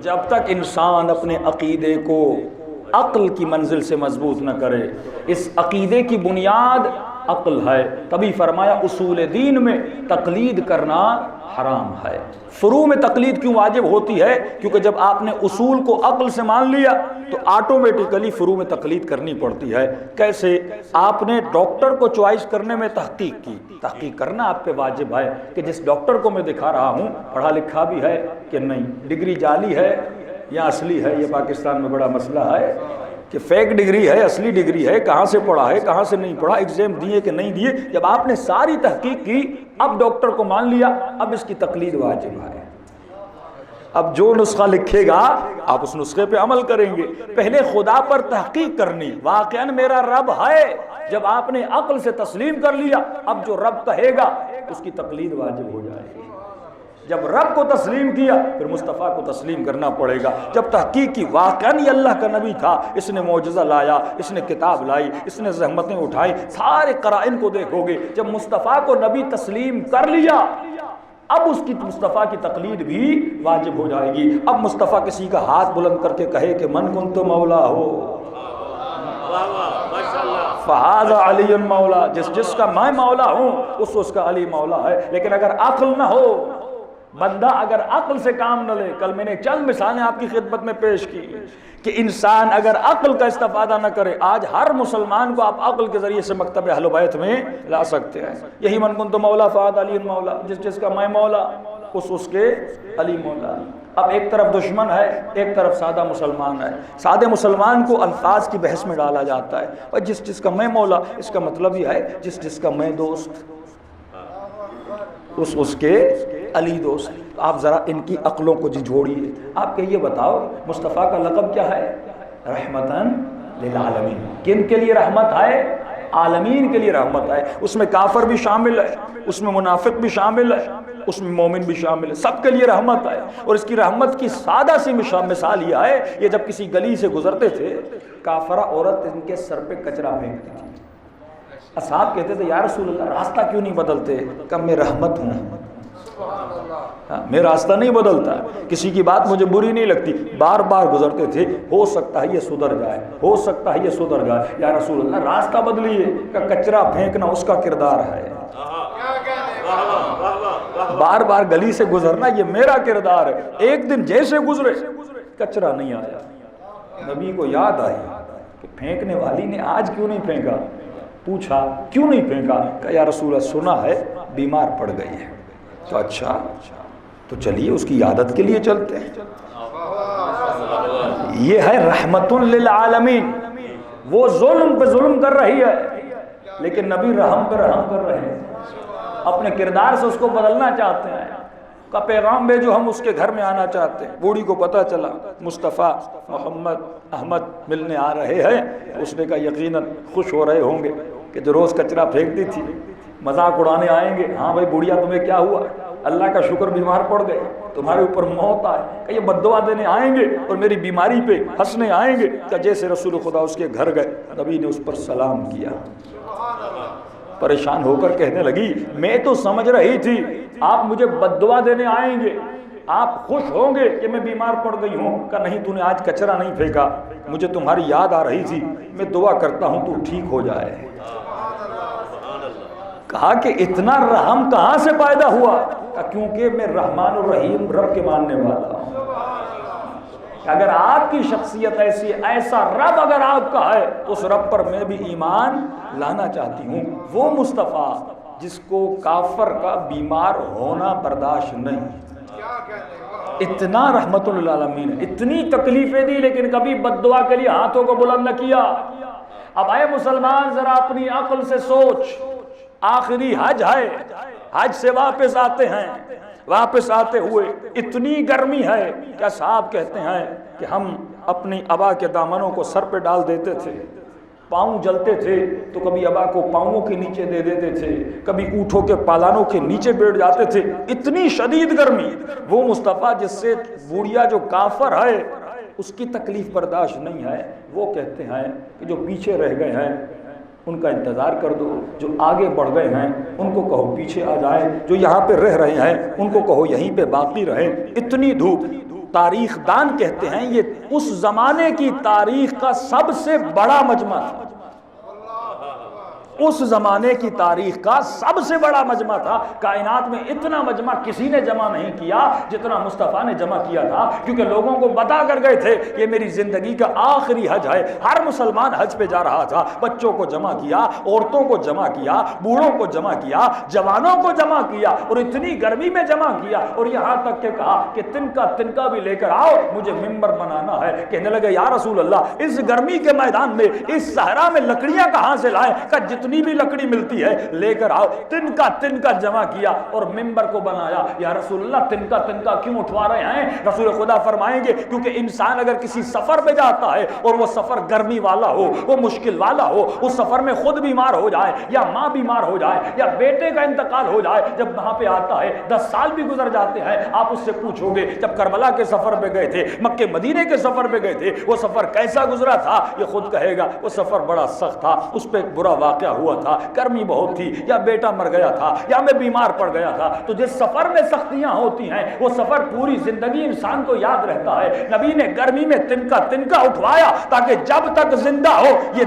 جب تک انسان اپنے عقیدے کو عقل کی منزل سے مضبوط نہ کرے، اس عقیدے کی بنیاد عقل ہے، تبھی فرمایا اصول دین میں تقلید کرنا حرام ہے۔ فروع میں تقلید کیوں واجب ہوتی ہے؟ کیونکہ جب آپ نے اصول کو عقل سے مان لیا تو آٹومیٹیکلی فروع میں تقلید کرنی پڑتی ہے۔ کیسے؟ آپ نے ڈاکٹر کو چوائس کرنے میں تحقیق کی، تحقیق کرنا آپ پہ واجب ہے کہ جس ڈاکٹر کو میں دکھا رہا ہوں پڑھا لکھا بھی ہے کہ نہیں، ڈگری جعلی ہے یا اصلی ہے۔ یہ پاکستان میں بڑا مسئلہ ہے کہ فیک ڈگری ہے، اصلی ڈگری ہے، کہاں سے پڑھا ہے، کہاں سے نہیں پڑھا، ایگزام دیے کہ نہیں دیے۔ جب آپ نے ساری تحقیق کی، اب ڈاکٹر کو مان لیا، اب اس کی تقلید واجب ہے۔ اب جو نسخہ لکھے گا آپ اس نسخے پہ عمل کریں گے۔ پہلے خدا پر تحقیق کرنی، واقعاً میرا رب ہے۔ جب آپ نے عقل سے تسلیم کر لیا، اب جو رب کہے گا اس کی تقلید واجب ہو جائے گی۔ جب رب کو تسلیم کیا پھر مصطفیٰ کو تسلیم کرنا پڑے گا۔ جب تحقیق کی واقعاً یہ اللہ کا نبی تھا، اس نے معجزہ لایا، اس نے کتاب لائی، اس نے زحمتیں اٹھائی، سارے قرائن کو دیکھو گے۔ جب مصطفیٰ کو نبی تسلیم کر لیا اب اس کی مصطفیٰ کی تقلید بھی واجب ہو جائے گی۔ اب مصطفیٰ کسی کا ہاتھ بلند کر کے کہے کہ من کنت مولا ہو فہذا علی مولا، جس کا میں مولا ہوں اس کا علی مولا ہے۔ لیکن اگر عقل نہ ہو، بندہ اگر عقل سے کام نہ لے، کل میں نے چند مثالیں آپ کی خدمت میں پیش کی کہ انسان اگر عقل کا استفادہ نہ کرے، آج ہر مسلمان کو آپ عقل کے ذریعے سے مکتب اہل بیت میں لا سکتے ہیں۔ یہی من کنت مولا فہذا علی مولا، جس کا میں مولا اس کے علی مولا۔ اب ایک طرف دشمن ہے، ایک طرف سادہ مسلمان ہے۔ سادے مسلمان کو الفاظ کی بحث میں ڈالا جاتا ہے، اور جس کا میں مولا، اس کا مطلب یہ ہے جس کا میں دوست اس کے علی دوست۔ آپ ذرا ان کی عقلوں کو جھوڑیے۔ آپ کہ یہ بتاؤ مصطفیٰ کا لقب کیا ہے؟ رحمتاً للعالمین۔ کن کے لیے رحمت ہے؟ عالمین کے لیے رحمت ہے۔ اس میں کافر بھی شامل ہے، اس میں منافق بھی شامل ہے، اس میں مومن بھی شامل ہے، سب کے لیے رحمت ہے۔ اور اس کی رحمت کی سادہ سی مثال یہ ہے، یہ جب کسی گلی سے گزرتے تھے، کافرہ عورت ان کے سر پہ کچرا پھینکتی تھی۔ اصحاب کہتے تھے یا رسول اللہ راستہ کیوں نہیں بدلتے؟ کہ میں رحمت ہوں، میں راستہ نہیں بدلتا، کسی کی بات مجھے بری نہیں لگتی۔ بار بار گزرتے تھے، ہو سکتا ہے یہ سدھر جائے، ہو سکتا ہے یہ سدھر جائے، یا رسول اللہ راستہ بدلیے۔ کہ کچرا پھینکنا اس کا کردار ہے، بار بار گلی سے گزرنا یہ میرا کردار ہے۔ ایک دن جیسے گزرے کچرا نہیں آیا، نبی کو یاد آئی کہ پھینکنے والی نے آج کیوں نہیں پھینکا؟ پوچھا کیوں نہیں پھینکا؟ کہ یا رسول اللہ سنا ہے بیمار پڑ گئی ہے۔ تو اچھا تو چلیے اس کی عادت کے لیے چلتے ہیں۔ یہ ہے رحمت للعالمین۔ وہ ظلم پہ ظلم کر رہی ہے لیکن نبی رحم پہ رحم کر رہے ہیں، اپنے کردار سے اس کو بدلنا چاہتے ہیں۔ کا پیغام بھیجو، ہم اس کے گھر میں آنا چاہتے ہیں۔ بوڑھی کو پتہ چلا مصطفیٰ محمد احمد ملنے آ رہے ہیں، اس نے کہا یقیناً خوش ہو رہے ہوں گے کہ جو روز کچرا پھینکتی تھی، مذاق اڑانے آئیں گے۔ ہاں بھائی بوڑھیا تمہیں کیا ہوا؟ اللہ کا شکر بیمار پڑ گئے، تمہارے اوپر موت آئے۔ کہ یہ بد دعا دینے آئیں گے اور میری بیماری پہ ہنسنے آئیں گے۔ کہ جیسے رسول خدا اس کے گھر گئے، نبی نے اس پر سلام کیا، پریشان ہو کر کہنے لگی میں تو سمجھ رہی تھی آپ مجھے بد دعا دینے آئیں گے، آپ خوش ہوں گے کہ میں بیمار پڑ گئی ہوں۔ کہ نہیں تو نے آج کچرا نہیں پھینکا، مجھے تمہاری یاد آ رہی تھی، میں دعا کرتا ہوں تو ٹھیک ہو جائے۔ کہا کہ اتنا رحم کہاں سے پیدا ہوا؟ کہ کیونکہ میں رحمان الرحیم رب کے ماننے والا ہوں۔ اگر آپ کی شخصیت ایسی، ایسا رب اگر آپ کا ہے تو اس رب پر میں بھی ایمان لانا چاہتی ہوں۔ وہ مصطفیٰ جس کو کافر کا بیمار ہونا برداشت نہیں، اتنا رحمت للعالمین، اتنی تکلیفیں دی لیکن کبھی بد دعا کے لیے ہاتھوں کو بلند نہ کیا۔ اب اے مسلمان ذرا اپنی عقل سے سوچ، آخری حج ہے، حج سے واپس آتے ہیں، واپس آتے ہوئے اتنی گرمی ہے کہ صاحب کہتے ہیں کہ ہم اپنی ابا کے دامنوں کو سر پہ ڈال دیتے تھے، پاؤں جلتے تھے تو کبھی ابا کو پاؤں کے نیچے دے دیتے تھے، کبھی اونٹوں کے پالانوں کے نیچے بیٹھ جاتے تھے، اتنی شدید گرمی۔ وہ مصطفیٰ جس سے بوڑھیا جو کافر ہے اس کی تکلیف برداشت نہیں ہے، وہ کہتے ہیں کہ جو پیچھے رہ گئے ہیں ان کا انتظار کر دو، جو آگے بڑھ گئے ہیں ان کو کہو پیچھے آ جائیں، جو یہاں پہ رہ رہے ہیں ان کو کہو یہیں پہ باقی رہیں۔ اتنی دھوپ، تاریخ دان کہتے ہیں یہ اس زمانے کی تاریخ کا سب سے بڑا مجمع تھا، اس زمانے کی تاریخ کا سب سے بڑا مجمع تھا۔ کائنات میں اتنا مجمع کسی نے جمع نہیں کیا جتنا مصطفیٰ نے جمع کیا تھا، کیونکہ لوگوں کو بتا کر گئے تھے یہ میری زندگی کا آخری حج ہے۔ ہر مسلمان حج پہ جا رہا تھا، بچوں کو جمع کیا، عورتوں کو جمع کیا، بوڑھوں کو جمع کیا، جوانوں کو جمع کیا، اور اتنی گرمی میں جمع کیا، اور یہاں تک کہ کہا کہ تنکا بھی لے کر آؤ، مجھے ممبر بنانا ہے۔ کہنے لگے یا رسول اللہ اس گرمی کے میدان میں، اس صحرا میں لکڑیاں کہاں سے لائیں؟ کہ جتنی بھی لکڑی ملتی ہے لے کر آؤ۔ تنکا جمع کیا اور ممبر کو بنایا۔ یا رسول اللہ تنکا کیوں اٹھوا رہے ہیں؟ رسول خدا فرمائیں گے کیونکہ انسان اگر کسی سفر پہ جاتا ہے اور وہ سفر گرمی والا ہو، وہ مشکل والا ہو، اس سفر میں خود بیمار ہو جائے یا ماں بیمار ہو جائے یا بیٹے کا انتقال ہو جائے، جب وہاں پہ آتا ہے 10 سال بھی گزر جاتے ہیں، آپ اس سے پوچھو گے جب کربلا کے سفر پہ گئے تھے، مکے مدینے کے سفر پہ گئے تھے، وہ سفر کیسا گزرا تھا؟ یہ خود کہے گا وہ سفر بڑا سخت تھا، اس پہ ایک برا واقعہ ہوا تھا، گرمی بہت تھی، یا بیٹا مر گیا تھا، یا میں بیمار پڑ گیا تھا۔ تو جس سفر میں سختیاں ہوتی ہیں وہ سفر پوری زندگی انسان کو یاد رہتا ہے۔ نبی نے گرمی میں تنکا اٹھوایا تاکہ جب تک زندہ ہو یہ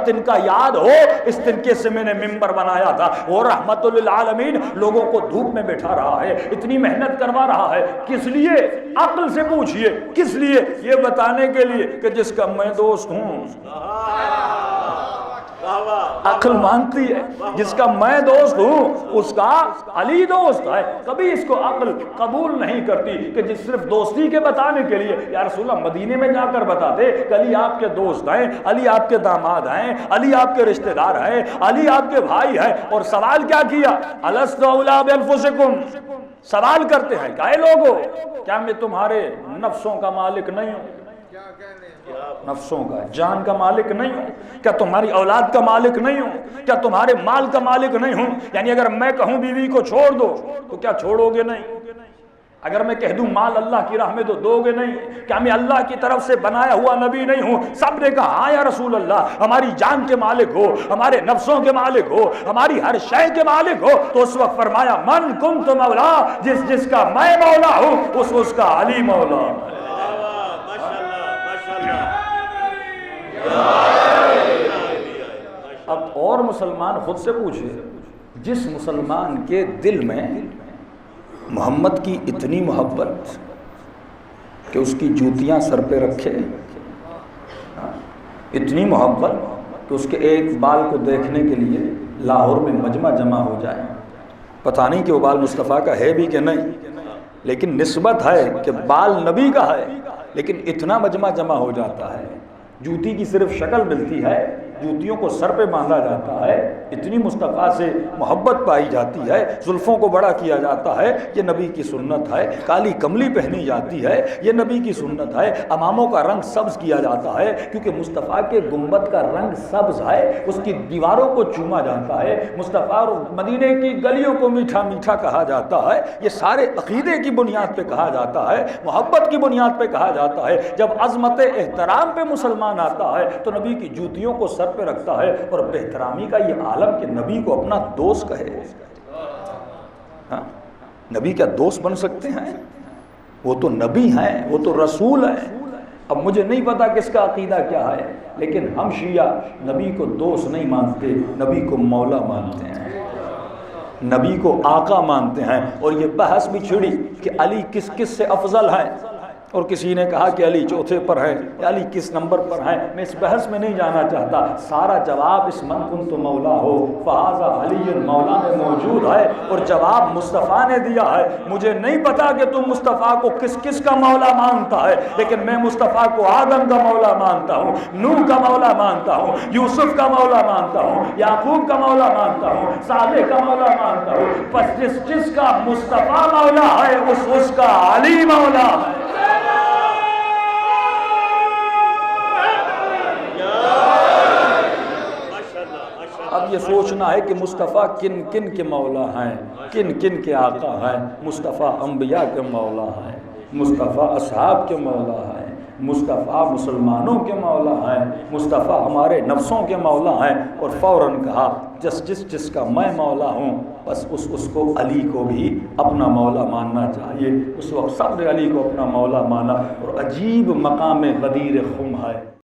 تنکا یاد ہو۔ اس تنکے سے میں نے ممبر بنایا تھا۔ وہ رحمت للعالمین لوگوں کو دھوپ میں بیٹھا رہا ہے، اتنی محنت کروا رہا ہے، کس لیے؟ عقل سے پوچھئے کس لیے؟ یہ بتانے کے لیے کہ جس کا میں دوست ہوں۔ عقل مانتی ہے جس کا میں دوست ہوں اس کا علی دوست ہے۔ کبھی اس کو عقل قبول نہیں کرتی کہ جس صرف دوستی کے بتانے کے لیے یا رسول اللہ مدینے میں جا کر بتاتے کہ علی آپ کے دوست ہیں، علی آپ کے داماد ہیں، علی آپ کے رشتہ دار ہیں، علی آپ کے بھائی ہیں۔ اور سوال کیا کیا؟ الست اولی بانفسکم، سوال کرتے ہیں کہ اے لوگو کیا میں تمہارے نفسوں کا مالک نہیں ہوں؟ نفسوں کا، جان کا مالک نہیں ہوں؟ کیا تمہاری اولاد کا مالک نہیں ہوں؟ کیا تمہارے مال کا مالک نہیں ہوں؟ یعنی اگر میں کہوں بیوی کو چھوڑ دو تو کیا چھوڑو گے نہیں؟ اگر میں کہہ دوں مال اللہ کی راہ میں تو دو گے نہیں؟ کیا میں اللہ کی طرف سے بنایا ہوا نبی نہیں ہوں؟ سب نے کہا ہاں یا رسول اللہ، ہماری جان کے مالک ہو، ہمارے نفسوں کے مالک ہو، ہماری ہر شے کے مالک ہو۔ تو اس وقت فرمایا من کنت مولا، جس کا میں مولا ہوں اس کا علی مولا۔ اب اور مسلمان خود سے پوچھے، جس مسلمان کے دل میں محمد کی اتنی محبت کہ اس کی جوتیاں سر پہ رکھے، اتنی محبت کہ اس کے ایک بال کو دیکھنے کے لیے لاہور میں مجمع جمع ہو جائے، پتہ نہیں کہ وہ بال مصطفیٰ کا ہے بھی کہ نہیں، لیکن نسبت ہے کہ بال نبی کا ہے، لیکن اتنا مجمع جمع ہو جاتا ہے، جوتی کی صرف شکل ملتی ہے، جوتیوں کو سر پہ باندھا جاتا ہے، اتنی مصطفیٰ سے محبت پائی جاتی ہے، زلفوں کو بڑا کیا جاتا ہے، یہ نبی کی سنت ہے، کالی کملی پہنی جاتی ہے، یہ نبی کی سنت ہے، اماموں کا رنگ سبز کیا جاتا ہے کیونکہ مصطفیٰ کے گنبد کا رنگ سبز ہے، اس کی دیواروں کو چوما جاتا ہے، مصطفیٰ اور مدینے کی گلیوں کو میٹھا میٹھا کہا جاتا ہے، یہ سارے عقیدے کی بنیاد پہ کہا جاتا ہے، محبت کی بنیاد پہ کہا جاتا ہے۔ جب عظمت احترام پہ مسلمان آتا ہے تو نبی کی جوتیوں کو سر پہ رکھتا ہے، اور بہترامی کا یہ عالم کہ نبی کو اپنا دوست کہے۔ ہاں؟ نبی کیا دوست بن سکتے ہیں؟ وہ تو نبی ہیں، وہ تو رسول ہیں۔ اب مجھے نہیں پتا کس کا عقیدہ کیا ہے، لیکن ہم شیعہ نبی کو دوست نہیں مانتے، نبی کو مولا مانتے ہیں، نبی کو آقا مانتے ہیں۔ اور یہ بحث بھی چھڑی کہ علی کس کس سے افضل ہے، اور کسی نے کہا کہ علی چوتھے پر ہے، یا علی کس نمبر پر ہے۔ میں اس بحث میں نہیں جانا چاہتا، سارا جواب اس من کنت مولا ہو فہذا علی مولا میں موجود ہے، اور جواب مصطفیٰ نے دیا ہے۔ مجھے نہیں پتا کہ تم مصطفیٰ کو کس کس کا مولا مانتا ہے، لیکن میں مصطفیٰ کو آدم کا مولا مانتا ہوں، نوح کا مولا مانتا ہوں، یوسف کا مولا مانتا ہوں، یعقوب کا مولا مانتا ہوں، صالح کا مولا مانتا ہوں۔ بس جس کا مصطفیٰ مولا ہے اس کا علی مولا ہے۔ اب یہ سوچنا ہے کہ مصطفیٰ کن کن کے مولا ہیں، کن کن کے آقا ہیں۔ مصطفیٰ انبیاء کے مولا ہیں، مصطفیٰ اصحاب کے مولا ہیں، مصطفیٰ مسلمانوں کے مولا ہیں، مصطفیٰ ہمارے نفسوں کے مولا ہیں۔ اور فوراً کہا جس کا میں مولا ہوں بس اس کو علی کو بھی اپنا مولا ماننا چاہیے۔ اس وقت سب نے علی کو اپنا مولا مانا، اور عجیب مقام غدیر خم ہے۔